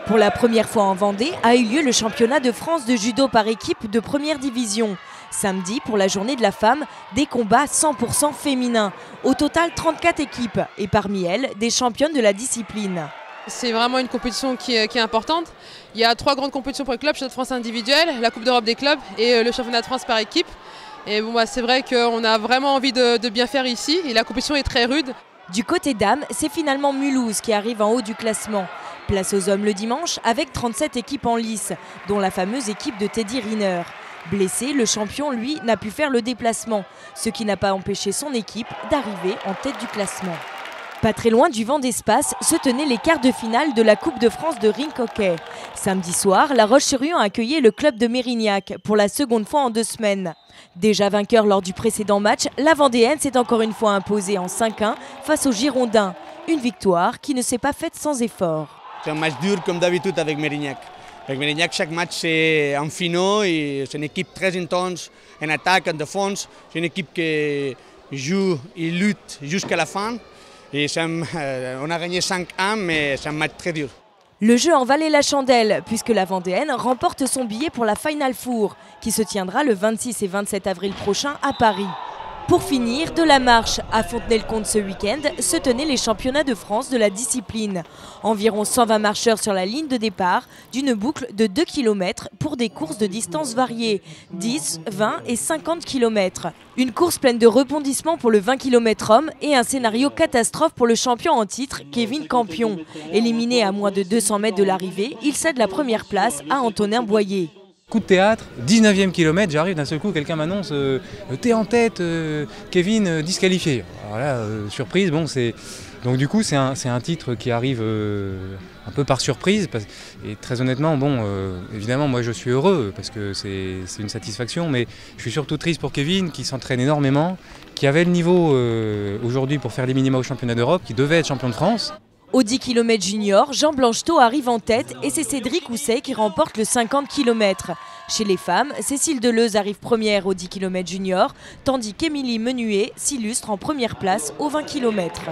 Pour la première fois en Vendée a eu lieu le championnat de France de judo par équipe de première division. Samedi, pour la journée de la femme, des combats 100% féminins. Au total, 34 équipes et parmi elles, des championnes de la discipline. C'est vraiment une compétition qui est importante. Il y a 3 grandes compétitions pour les clubs, le championnat de France individuel, la Coupe d'Europe des clubs et le championnat de France par équipe. Et bon, c'est vrai qu'on a vraiment envie de bien faire ici et la compétition est très rude. Du côté dames, c'est finalement Mulhouse qui arrive en haut du classement. Place aux hommes le dimanche avec 37 équipes en lice, dont la fameuse équipe de Teddy Riner. Blessé, le champion, lui, n'a pu faire le déplacement, ce qui n'a pas empêché son équipe d'arriver en tête du classement. Pas très loin du vent d'espace se tenaient les quarts de finale de la Coupe de France de rink hockey. Samedi soir, La Roche-sur-Yon a accueilli le club de Mérignac pour la seconde fois en 2 semaines. Déjà vainqueur lors du précédent match, la Vendéenne s'est encore une fois imposée en 5-1 face aux Girondins. Une victoire qui ne s'est pas faite sans effort. C'est un match dur comme d'habitude avec Mérignac. Avec Mérignac, chaque match c'est en finaux et c'est une équipe très intense en attaque, en défense. C'est une équipe qui joue et lutte jusqu'à la fin. Et on a gagné 5-1, mais c'est un match très dur. Le jeu en valait la chandelle, puisque la Vendéenne remporte son billet pour la Final Four, qui se tiendra le 26 et 27 avril prochain à Paris. Pour finir, de la marche à Fontenay-le-Comte ce week-end se tenaient les championnats de France de la discipline. Environ 120 marcheurs sur la ligne de départ d'une boucle de 2 km pour des courses de distances variées, 10, 20 et 50 km. Une course pleine de rebondissements pour le 20 km homme et un scénario catastrophe pour le champion en titre, Kevin Campion. Éliminé à moins de 200 mètres de l'arrivée, il cède la première place à Antonin Boyer. Coup de théâtre, 19e kilomètre, j'arrive d'un seul coup, quelqu'un m'annonce t'es en tête, Kevin disqualifié. Alors là, surprise, bon c'est. Donc du coup c'est un titre qui arrive un peu par surprise. Et très honnêtement, bon évidemment moi je suis heureux parce que c'est une satisfaction, mais je suis surtout triste pour Kevin qui s'entraîne énormément, qui avait le niveau aujourd'hui pour faire les minima au championnat d'Europe, qui devait être champion de France. Au 10 km junior, Jean Blanchetot arrive en tête et c'est Cédric Housset qui remporte le 50 km. Chez les femmes, Cécile Deleuze arrive première au 10 km junior, tandis qu'Émilie Menuet s'illustre en première place au 20 km.